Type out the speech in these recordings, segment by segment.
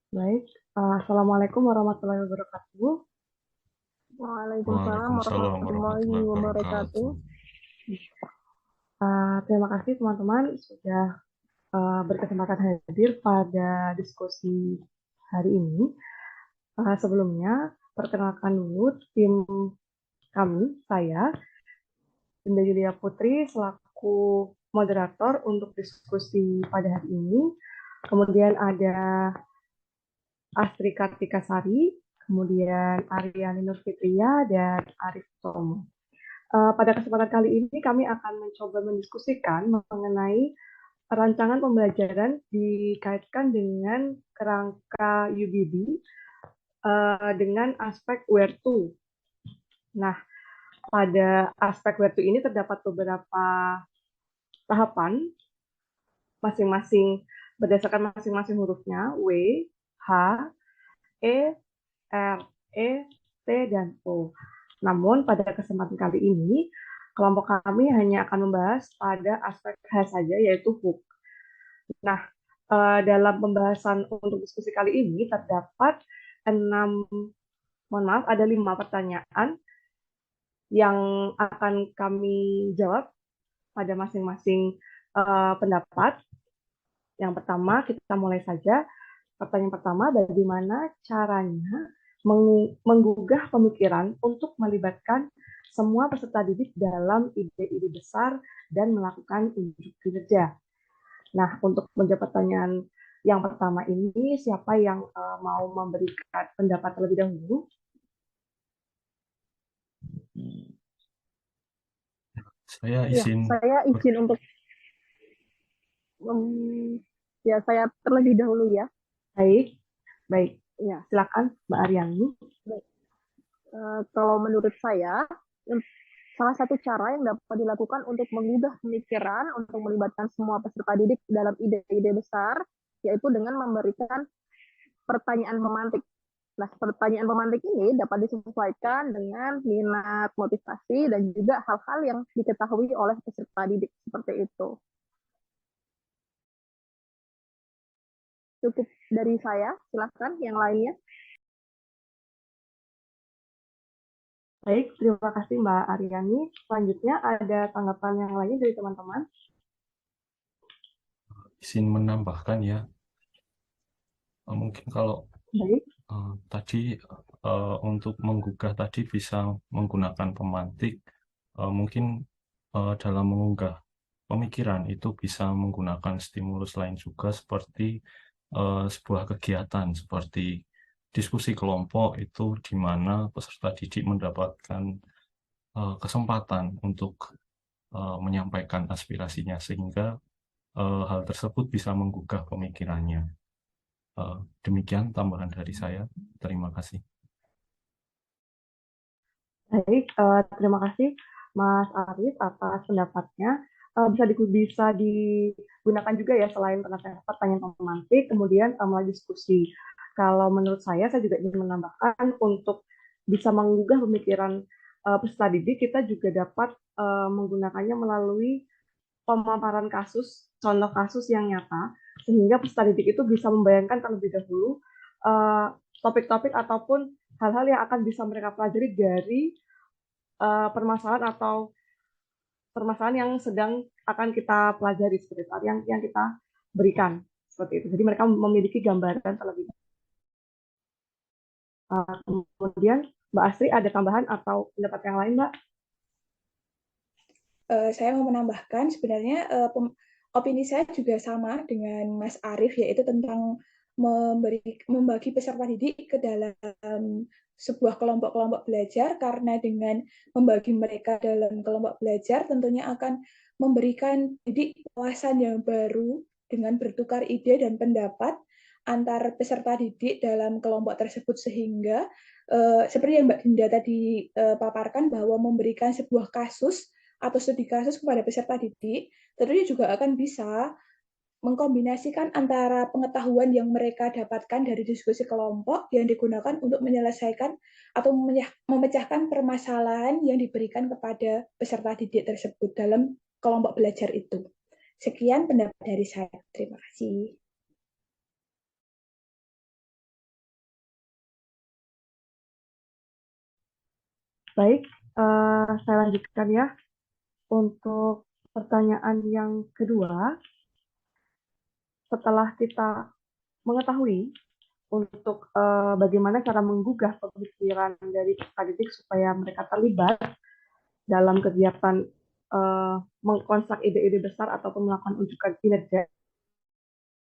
Baik, Assalamualaikum warahmatullahi wabarakatuh. Waalaikumsalam Uh, warahmatullahi Waalaikumsalam warahmatullahi wabarakatuh. wabarakatuh. Terima kasih teman-teman sudah berkesempatan hadir pada diskusi hari ini. Sebelumnya, perkenalkan dulu tim kami, saya, Dinda Yulia Putri, selaku moderator untuk diskusi pada hari ini. Kemudian ada Astri Kartikasari, kemudian Aryani Nurfitria, dan Arif Tomo. Pada kesempatan kali ini kami akan mencoba mendiskusikan mengenai rancangan pembelajaran dikaitkan dengan kerangka UBD dengan aspek where to. Nah, pada aspek where to ini terdapat beberapa tahapan masing-masing berdasarkan masing-masing hurufnya W, H, E, R, E, T, dan O. Namun pada kesempatan kali ini, kelompok kami hanya akan membahas pada aspek H saja, yaitu hook. Nah, dalam pembahasan untuk diskusi kali ini terdapat 6, mohon maaf, ada 5 pertanyaan yang akan kami jawab pada masing-masing pendapat. Yang pertama, kita mulai saja. Pertanyaan pertama, bagaimana caranya menggugah pemikiran untuk melibatkan semua peserta didik dalam ide-ide besar dan melakukan unjuk kinerja. Nah, untuk menjawab pertanyaan yang pertama ini, siapa yang mau memberikan pendapat terlebih dahulu? Saya Ya, izin saya izin untuk ya saya terlebih dahulu ya. Baik, baik. Ya, Silakan, Mbak Aryani. baik. Kalau menurut saya, salah satu cara yang dapat dilakukan untuk menggugah pemikiran, untuk melibatkan semua peserta didik dalam ide-ide besar, yaitu dengan memberikan pertanyaan pemantik. Nah, pertanyaan pemantik ini dapat disesuaikan dengan minat, motivasi, dan juga hal-hal yang diketahui oleh peserta didik seperti itu. Cukup dari saya, silahkan yang lainnya. Baik, terima kasih Mbak Aryani. Selanjutnya ada tanggapan yang lain dari teman-teman. izin menambahkan ya. Mungkin kalau Baik, tadi untuk menggugah tadi bisa menggunakan pemantik. Mungkin dalam mengunggah pemikiran itu bisa menggunakan stimulus lain juga seperti sebuah kegiatan seperti diskusi kelompok itu di mana peserta didik mendapatkan kesempatan untuk menyampaikan aspirasinya sehingga hal tersebut bisa menggugah pemikirannya. Demikian tambahan dari saya. Terima kasih. baik. Terima kasih Mas Arif atas pendapatnya. Bisa digunakan juga ya selain pertanyaan pemantik, kemudian melalui diskusi. Kalau menurut saya juga ingin menambahkan untuk bisa menggugah pemikiran peserta didik, kita juga dapat menggunakannya melalui pemaparan kasus, contoh kasus yang nyata, sehingga peserta didik itu bisa membayangkan terlebih dahulu eh, topik-topik ataupun hal-hal yang akan bisa mereka pelajari dari permasalahan atau permasalahan yang sedang akan kita pelajari seperti itu, yang kita berikan seperti itu. Jadi mereka memiliki gambaran terlebih dahulu. Kemudian Mbak Astri ada tambahan atau pendapat yang lain, Mbak? Saya mau menambahkan sebenarnya opini saya juga sama dengan Mas Arief, yaitu tentang membagi peserta didik ke dalam sebuah kelompok-kelompok belajar, karena dengan membagi mereka dalam kelompok belajar tentunya akan memberikan didik wawasan yang baru dengan bertukar ide dan pendapat antar peserta didik dalam kelompok tersebut, sehingga seperti yang Mbak Dinda tadi paparkan, bahwa memberikan sebuah kasus atau studi kasus kepada peserta didik, tentunya juga akan bisa mengkombinasikan antara pengetahuan yang mereka dapatkan dari diskusi kelompok yang digunakan untuk menyelesaikan atau memecahkan permasalahan yang diberikan kepada peserta didik tersebut dalam kelompok belajar itu. Sekian pendapat dari saya. Terima kasih. Baik, saya lanjutkan ya. Untuk pertanyaan yang kedua, setelah kita mengetahui untuk bagaimana cara menggugah pemikiran dari peserta didik supaya mereka terlibat dalam kegiatan mengkonstruk ide-ide besar ataupun melakukan unjukan kinerja.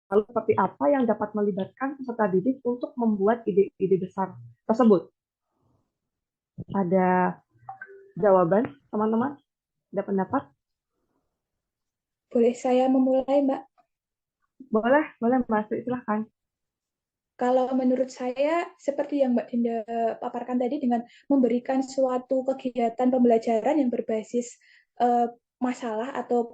Lalu seperti apa yang dapat melibatkan peserta didik untuk membuat ide-ide besar tersebut? Ada jawaban, teman-teman? Ada pendapat? Boleh saya memulai, Mbak? Boleh, Mbak Astrid, silahkan. Kalau menurut saya, seperti yang Mbak Dinda paparkan tadi, dengan memberikan suatu kegiatan pembelajaran yang berbasis masalah atau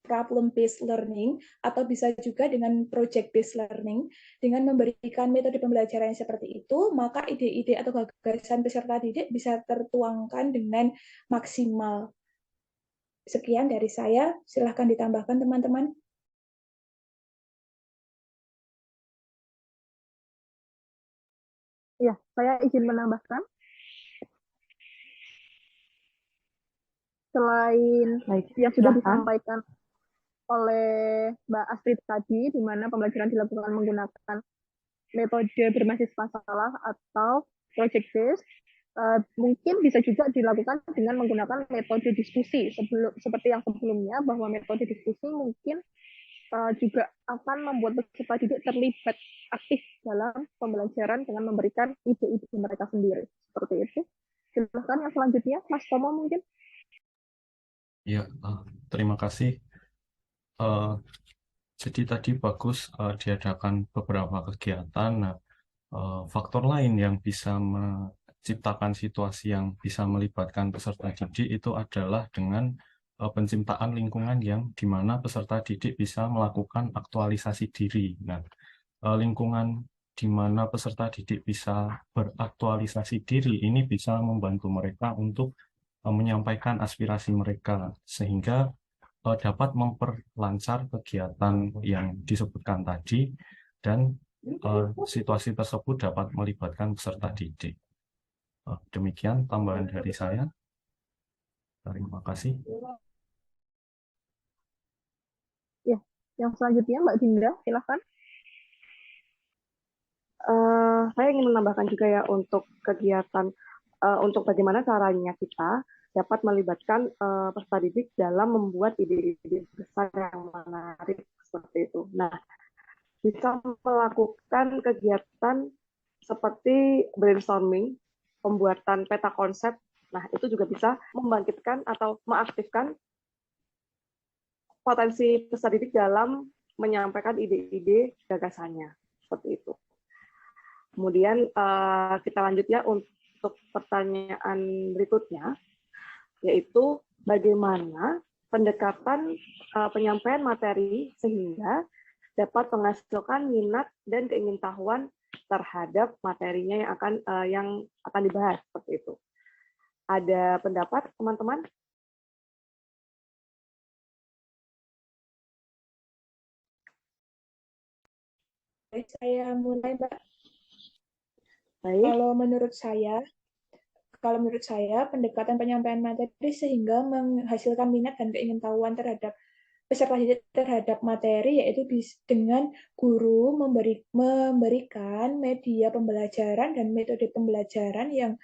problem-based learning, atau bisa juga dengan project-based learning, dengan memberikan metode pembelajaran yang seperti itu, maka ide-ide atau gagasan peserta didik bisa tertuangkan dengan maksimal. Sekian dari saya, silahkan ditambahkan teman-teman. Ya, saya izin menambahkan. Selain yang sudah disampaikan oleh Mbak Astrid tadi, di mana pembelajaran dilakukan menggunakan metode berbasis masalah atau project based, mungkin bisa juga dilakukan dengan menggunakan metode diskusi. Seperti yang sebelumnya, bahwa metode diskusi mungkin juga akan membuat peserta didik terlibat aktif dalam pembelajaran dengan memberikan ide-ide mereka sendiri. Seperti itu. Silahkan yang selanjutnya, Mas Tomo mungkin. Ya, terima kasih. Jadi tadi bagus diadakan beberapa kegiatan. Nah, faktor lain yang bisa menciptakan situasi yang bisa melibatkan peserta didik itu adalah dengan penciptaan lingkungan yang di mana peserta didik bisa melakukan aktualisasi diri. Nah, lingkungan di mana peserta didik bisa beraktualisasi diri ini bisa membantu mereka untuk menyampaikan aspirasi mereka, sehingga dapat memperlancar kegiatan yang disebutkan tadi, dan situasi tersebut dapat melibatkan peserta didik. Demikian tambahan dari saya. Terima kasih. Ya, yang selanjutnya Mbak Dinda, silahkan. Saya ingin menambahkan juga ya untuk kegiatan, untuk bagaimana caranya kita dapat melibatkan peserta didik dalam membuat ide-ide besar yang menarik seperti itu. Nah, bisa melakukan kegiatan seperti brainstorming, pembuatan peta konsep. Nah, itu juga bisa membangkitkan atau mengaktifkan potensi peserta didik dalam menyampaikan ide-ide gagasannya. Seperti itu. Kemudian kita lanjut ya untuk pertanyaan berikutnya, yaitu bagaimana pendekatan penyampaian materi sehingga dapat menghasilkan minat dan keingintahuan terhadap materinya yang akan dibahas seperti itu. Ada pendapat teman-teman? Saya mulai, Mbak. Baik. Kalau menurut saya, pendekatan penyampaian materi sehingga menghasilkan minat dan keingintahuan terhadap peserta didik terhadap materi, yaitu dengan guru memberikan media pembelajaran dan metode pembelajaran yang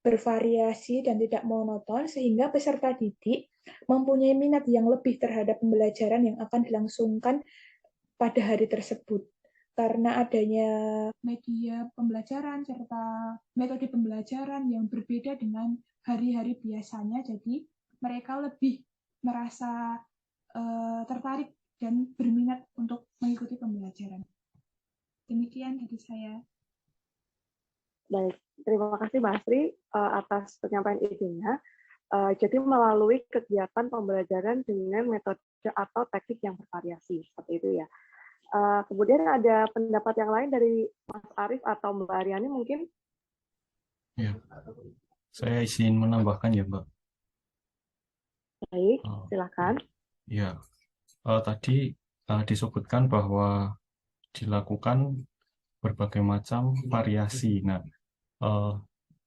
bervariasi dan tidak monoton, sehingga peserta didik mempunyai minat yang lebih terhadap pembelajaran yang akan dilangsungkan pada hari tersebut. Karena adanya media pembelajaran serta metode pembelajaran yang berbeda dengan hari-hari biasanya, jadi mereka lebih merasa tertarik dan berminat untuk mengikuti pembelajaran. Demikian dari saya. Baik, terima kasih Mbak Asri atas penyampaian idenya. Jadi melalui kegiatan pembelajaran dengan metode atau teknik yang bervariasi, seperti itu ya. Kemudian ada pendapat yang lain dari Mas Arief atau Mbak Aryani mungkin? Ya, saya izin menambahkan ya, Mbak. Baik, silakan. Ya, tadi disebutkan bahwa dilakukan berbagai macam variasi. Nah,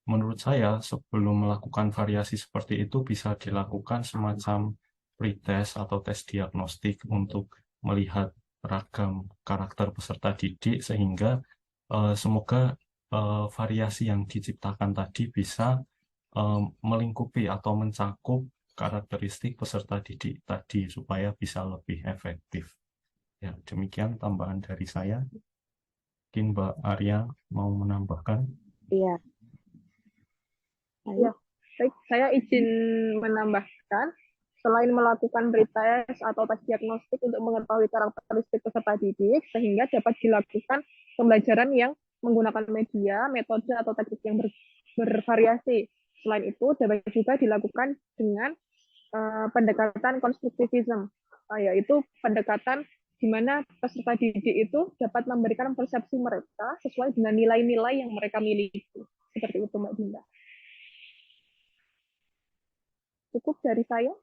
menurut saya sebelum melakukan variasi seperti itu bisa dilakukan semacam pretest atau tes diagnostik untuk melihat ragam karakter peserta didik sehingga semoga variasi yang diciptakan tadi bisa melingkupi atau mencakup karakteristik peserta didik tadi supaya bisa lebih efektif. Ya, demikian tambahan dari saya. Mungkin Mbak Arya mau menambahkan? Iya, Baik. baik. Saya izin menambahkan, selain melakukan pretest atau tes diagnostik untuk mengetahui karakteristik peserta didik, sehingga dapat dilakukan pembelajaran yang menggunakan media, metode, atau teknik yang bervariasi. Selain itu, dapat juga dilakukan dengan pendekatan konstruktivisme, yaitu pendekatan di mana peserta didik itu dapat memberikan persepsi mereka sesuai dengan nilai-nilai yang mereka miliki. Seperti itu, Mbak Dinda. Cukup dari saya.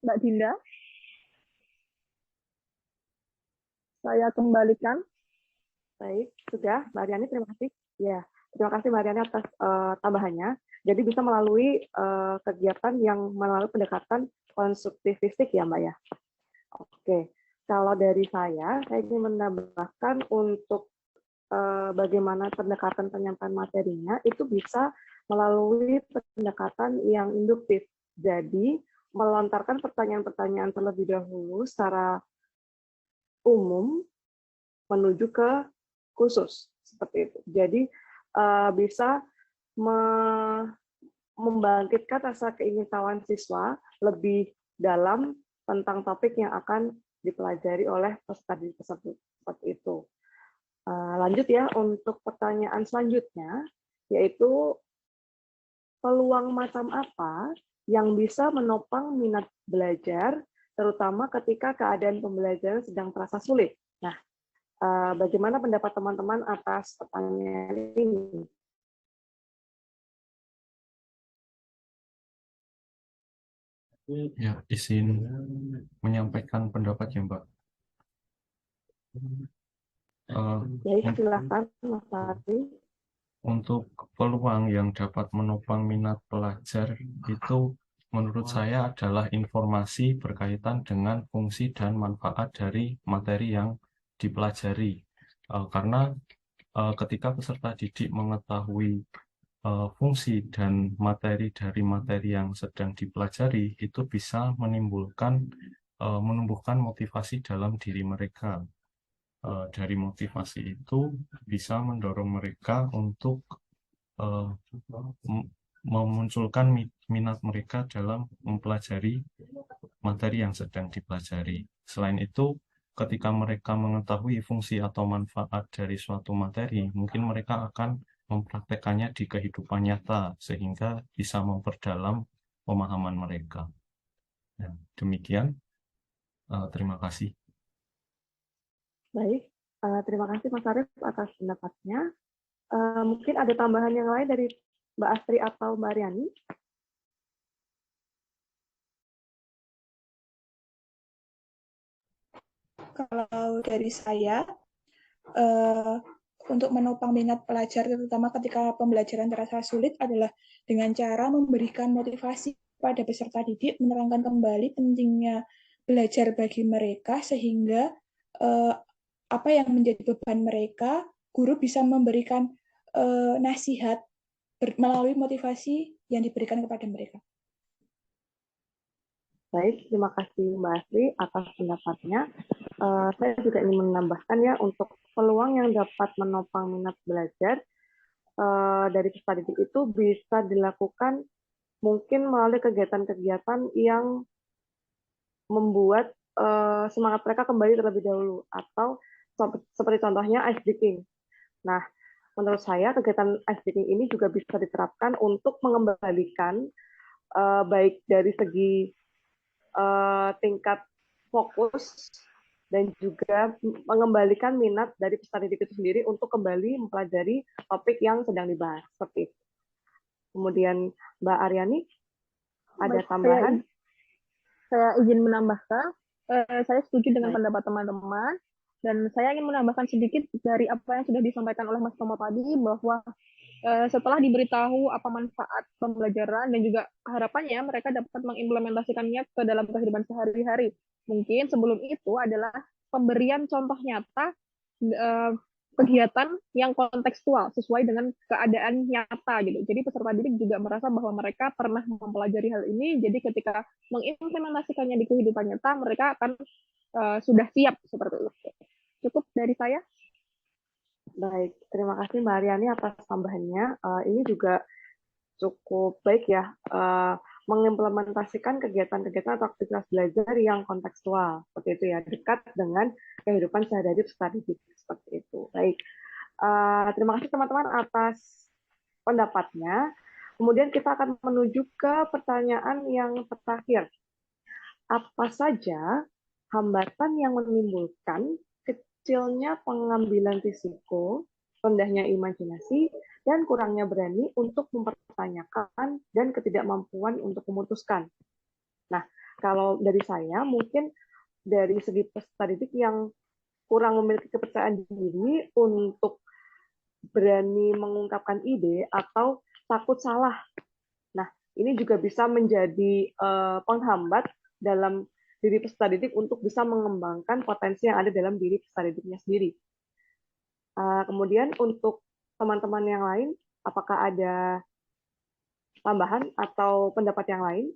Mbak Dinda, saya kembalikan. Baik, sudah Mbak Aryani, terima kasih. Ya, terima kasih Mbak Aryani atas tambahannya. Jadi bisa melalui kegiatan yang melalui pendekatan konstruktivistik ya Mbak ya. Oke, kalau dari saya ingin menambahkan untuk bagaimana pendekatan penyampaian materinya itu bisa melalui pendekatan yang induktif. Jadi melontarkan pertanyaan-pertanyaan terlebih dahulu secara umum menuju ke khusus seperti itu. Jadi bisa membangkitkan rasa keingintahuan siswa lebih dalam tentang topik yang akan dipelajari oleh peserta didik tersebut seperti itu. Lanjut ya untuk pertanyaan selanjutnya, yaitu peluang macam apa yang bisa menopang minat belajar, terutama ketika keadaan pembelajaran sedang terasa sulit. Nah, bagaimana pendapat teman-teman atas pertanyaan ini? Ya, izin menyampaikan pendapat ya, Mbak. Baik, silakan Mas Fahri. Untuk peluang yang dapat menopang minat pelajar itu menurut saya adalah informasi berkaitan dengan fungsi dan manfaat dari materi yang dipelajari. Karena ketika peserta didik mengetahui fungsi dan materi dari materi yang sedang dipelajari, itu bisa menumbuhkan motivasi dalam diri mereka. Dari motivasi itu bisa mendorong mereka untuk memunculkan minat mereka dalam mempelajari materi yang sedang dipelajari. Selain itu, ketika mereka mengetahui fungsi atau manfaat dari suatu materi, mungkin mereka akan mempraktekannya di kehidupan nyata, sehingga bisa memperdalam pemahaman mereka. Ya, demikian, terima kasih. Baik, terima kasih Mas Arief atas pendapatnya. Mungkin ada tambahan yang lain dari Mbak Astri atau Mbak Aryani? Kalau dari saya, untuk menopang minat pelajar, terutama ketika pembelajaran terasa sulit, adalah dengan cara memberikan motivasi pada peserta didik, menerangkan kembali pentingnya belajar bagi mereka, sehingga apa yang menjadi beban mereka, guru bisa memberikan nasihat melalui motivasi yang diberikan kepada mereka. Baik, terima kasih Mbak Asri atas pendapatnya. Saya juga ingin menambahkan ya untuk peluang yang dapat menopang minat belajar dari peserta didik itu bisa dilakukan mungkin melalui kegiatan-kegiatan yang membuat semangat mereka kembali terlebih dahulu, atau seperti contohnya ice breaking. Nah, menurut saya kegiatan ice breaking ini juga bisa diterapkan untuk mengembalikan baik dari segi tingkat fokus dan juga mengembalikan minat dari peserta didik itu sendiri untuk kembali mempelajari topik yang sedang dibahas. Seperti itu. Kemudian Mbak Aryani, ada Baik, tambahan? saya izin menambahkan, saya setuju dengan Baik. pendapat teman-teman, dan saya ingin menambahkan sedikit dari apa yang sudah disampaikan oleh Mas Tomo tadi, bahwa setelah diberitahu apa manfaat pembelajaran dan juga harapannya mereka dapat mengimplementasikannya ke dalam kehidupan sehari-hari. Mungkin sebelum itu adalah pemberian contoh nyata kegiatan yang kontekstual sesuai dengan keadaan nyata gitu. Jadi peserta didik juga merasa bahwa mereka pernah mempelajari hal ini. Jadi ketika mengimplementasikannya di kehidupan nyata, mereka akan sudah siap seperti itu. Cukup dari saya. Baik, terima kasih Mbak Aryani atas tambahannya. Ini juga cukup baik ya, mengimplementasikan kegiatan-kegiatan atau aktivitas belajar yang kontekstual, seperti itu ya, dekat dengan kehidupan sehari-hari peserta didik, seperti itu. Baik, terima kasih teman-teman atas pendapatnya. Kemudian kita akan menuju ke pertanyaan yang terakhir. Apa saja hambatan yang menimbulkan kecilnya pengambilan risiko, rendahnya imajinasi, dan kurangnya berani untuk mempertanyakan dan ketidakmampuan untuk memutuskan? Nah, kalau dari saya, mungkin dari segi peserta didik yang kurang memiliki kepercayaan diri untuk berani mengungkapkan ide atau takut salah. Nah, ini juga bisa menjadi penghambat dalam diri peserta didik untuk bisa mengembangkan potensi yang ada dalam diri peserta didiknya sendiri. Kemudian untuk teman-teman yang lain, apakah ada tambahan atau pendapat yang lain?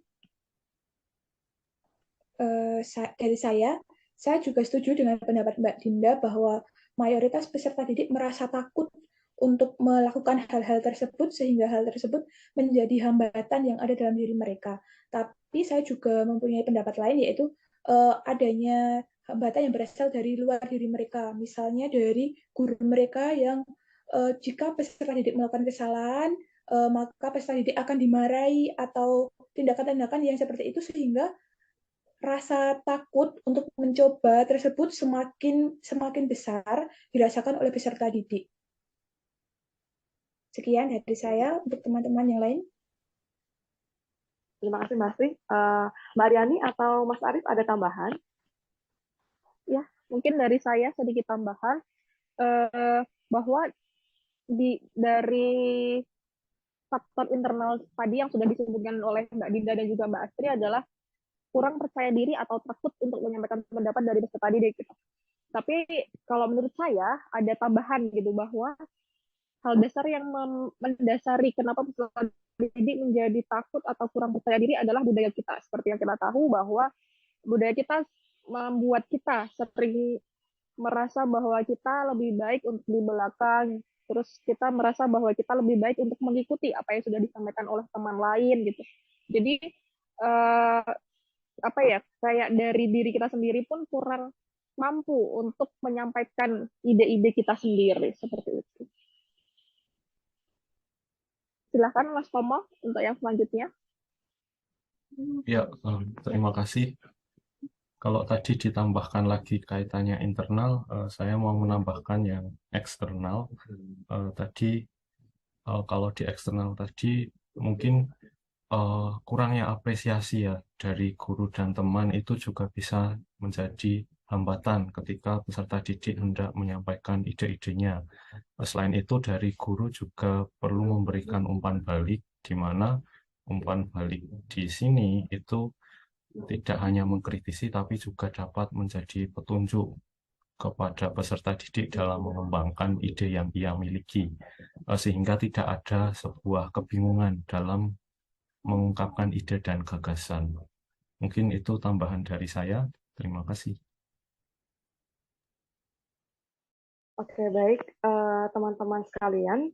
Dari saya juga setuju dengan pendapat Mbak Dinda bahwa mayoritas peserta didik merasa takut untuk melakukan hal-hal tersebut sehingga hal tersebut menjadi hambatan yang ada dalam diri mereka. Tapi saya juga mempunyai pendapat lain, yaitu adanya hambatan yang berasal dari luar diri mereka. Misalnya dari guru mereka yang jika peserta didik melakukan kesalahan, maka peserta didik akan dimarahi atau tindakan-tindakan yang seperti itu, sehingga rasa takut untuk mencoba tersebut semakin besar dirasakan oleh peserta didik. Sekian dari saya. Untuk teman-teman yang lain. Terima kasih Mbak Sri. Mbak Aryani atau Mas Arief ada tambahan? Ya, mungkin dari saya sedikit tambahan, bahwa dari faktor internal tadi yang sudah disebutkan oleh Mbak Dinda dan juga Mbak Astri adalah kurang percaya diri atau takut untuk menyampaikan pendapat dari peserta didik gitu. Tapi kalau menurut saya ada tambahan gitu, bahwa hal dasar yang mendasari kenapa peserta didik menjadi takut atau kurang percaya diri adalah budaya kita. Seperti yang kita tahu bahwa budaya kita membuat kita sering merasa bahwa kita lebih baik untuk di belakang, terus kita merasa bahwa kita lebih baik untuk mengikuti apa yang sudah disampaikan oleh teman lain gitu. Jadi apa ya, kayak dari diri kita sendiri pun kurang mampu untuk menyampaikan ide-ide kita sendiri seperti itu. Silahkan Mas Tomo untuk yang selanjutnya. Ya, terima kasih. Kalau tadi ditambahkan lagi kaitannya internal, saya mau menambahkan yang eksternal. Tadi kalau di eksternal tadi mungkin kurangnya apresiasi ya dari guru dan teman itu juga bisa menjadi hambatan ketika peserta didik hendak menyampaikan ide-idenya. Selain itu dari guru juga perlu memberikan umpan balik, di mana umpan balik di sini itu tidak hanya mengkritisi tapi juga dapat menjadi petunjuk kepada peserta didik dalam mengembangkan ide yang ia miliki, sehingga tidak ada sebuah kebingungan dalam mengungkapkan ide dan gagasan. Mungkin itu tambahan dari saya. Terima kasih. Oke, baik teman-teman sekalian.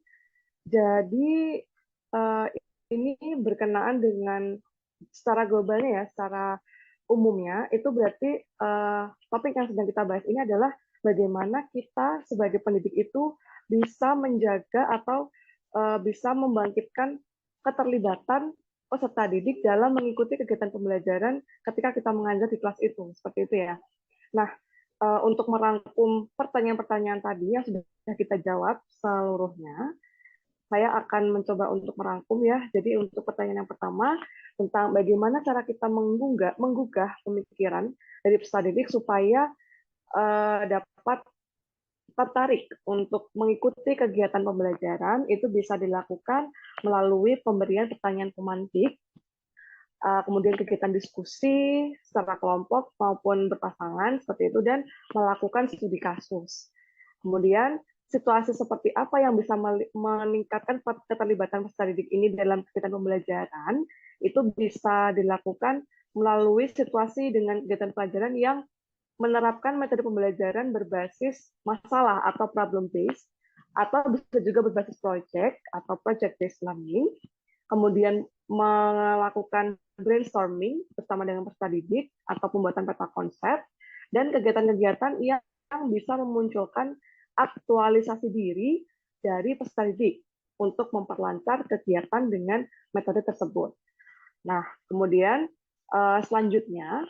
Jadi ini berkenaan dengan secara globalnya ya, secara umumnya itu berarti topik yang sedang kita bahas ini adalah bagaimana kita sebagai pendidik itu bisa menjaga atau bisa membangkitkan keterlibatan peserta didik dalam mengikuti kegiatan pembelajaran ketika kita mengajar di kelas itu, seperti itu ya. Nah, untuk merangkum pertanyaan-pertanyaan tadi yang sudah kita jawab seluruhnya, saya akan mencoba untuk merangkum ya. Jadi untuk pertanyaan yang pertama tentang bagaimana cara kita menggugah pemikiran dari peserta didik supaya dapat tertarik untuk mengikuti kegiatan pembelajaran, itu bisa dilakukan melalui pemberian pertanyaan pemantik, kemudian kegiatan diskusi secara kelompok maupun berpasangan seperti itu, dan melakukan studi kasus. Kemudian situasi seperti apa yang bisa meningkatkan keterlibatan peserta didik ini dalam kegiatan pembelajaran, itu bisa dilakukan melalui situasi dengan kegiatan pelajaran yang menerapkan metode pembelajaran berbasis masalah atau problem based, atau bisa juga berbasis project atau project based learning. Kemudian melakukan brainstorming bersama dengan peserta didik atau pembuatan peta konsep, dan kegiatan-kegiatan yang bisa memunculkan aktualisasi diri dari peserta didik untuk memperlancar kegiatan dengan metode tersebut. Nah, kemudian selanjutnya,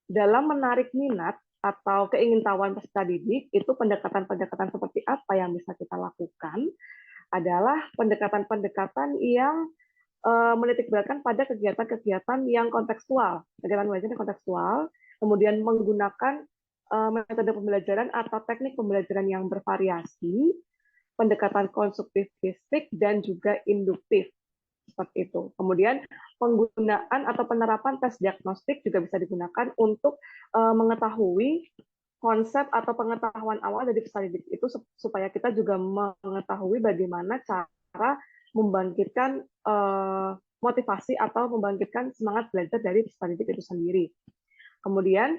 dalam menarik minat atau keingintahuan peserta didik, itu pendekatan-pendekatan seperti apa yang bisa kita lakukan adalah pendekatan-pendekatan yang menitikberatkan pada kegiatan-kegiatan yang kontekstual, kegiatan belajar yang kontekstual, kemudian menggunakan metode pembelajaran atau teknik pembelajaran yang bervariasi, pendekatan konstruktivistik dan juga induktif, seperti itu. Kemudian penggunaan atau penerapan tes diagnostik juga bisa digunakan untuk mengetahui konsep atau pengetahuan awal dari peserta didik itu, supaya kita juga mengetahui bagaimana cara membangkitkan motivasi atau membangkitkan semangat belajar dari peserta didik itu sendiri. Kemudian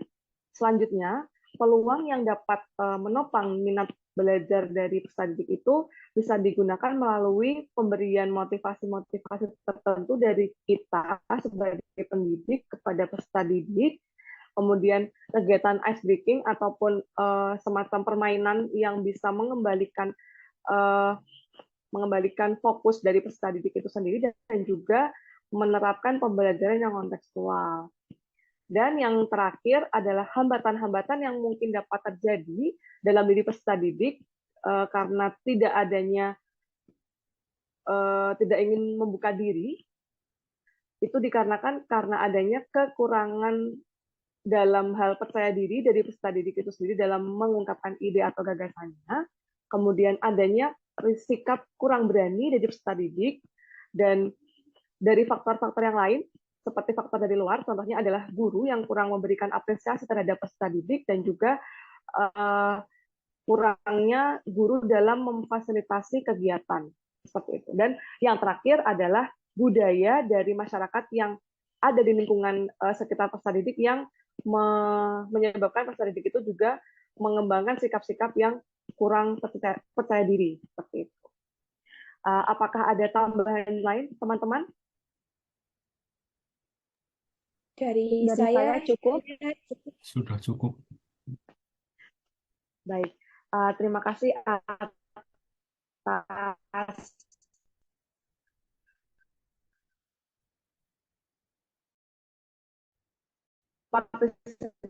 selanjutnya, peluang yang dapat menopang minat belajar dari peserta didik itu bisa digunakan melalui pemberian motivasi-motivasi tertentu dari kita sebagai pendidik kepada peserta didik, kemudian kegiatan ice breaking ataupun semacam permainan yang bisa mengembalikan fokus dari peserta didik itu sendiri, dan juga menerapkan pembelajaran yang kontekstual. Dan yang terakhir adalah hambatan-hambatan yang mungkin dapat terjadi dalam diri peserta didik karena tidak ingin membuka diri, itu dikarenakan karena adanya kekurangan dalam hal percaya diri dari peserta didik itu sendiri dalam mengungkapkan ide atau gagasannya, kemudian adanya sikap kurang berani dari peserta didik, dan dari faktor-faktor yang lain, seperti faktor dari luar, contohnya adalah guru yang kurang memberikan apresiasi terhadap peserta didik, dan juga kurangnya guru dalam memfasilitasi kegiatan, seperti itu. Dan yang terakhir adalah budaya dari masyarakat yang ada di lingkungan sekitar peserta didik yang menyebabkan peserta didik itu juga mengembangkan sikap-sikap yang kurang percaya diri, seperti itu. Apakah ada tambahan lain, teman-teman? Dari saya cukup. Sudah cukup. Baik, terima kasih atas partisipasi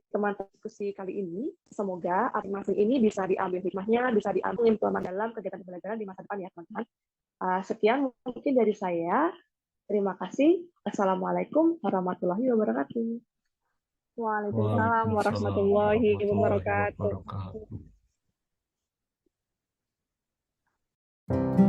teman-teman diskusi kali ini. Semoga masing-masing ini bisa diambil hikmahnya, bisa diambil implementasi dalam kegiatan pembelajaran di masa depan ya, teman-teman. Sekian mungkin dari saya. Terima kasih. Assalamualaikum warahmatullahi wabarakatuh. Waalaikumsalam warahmatullahi wabarakatuh. wabarakatuh.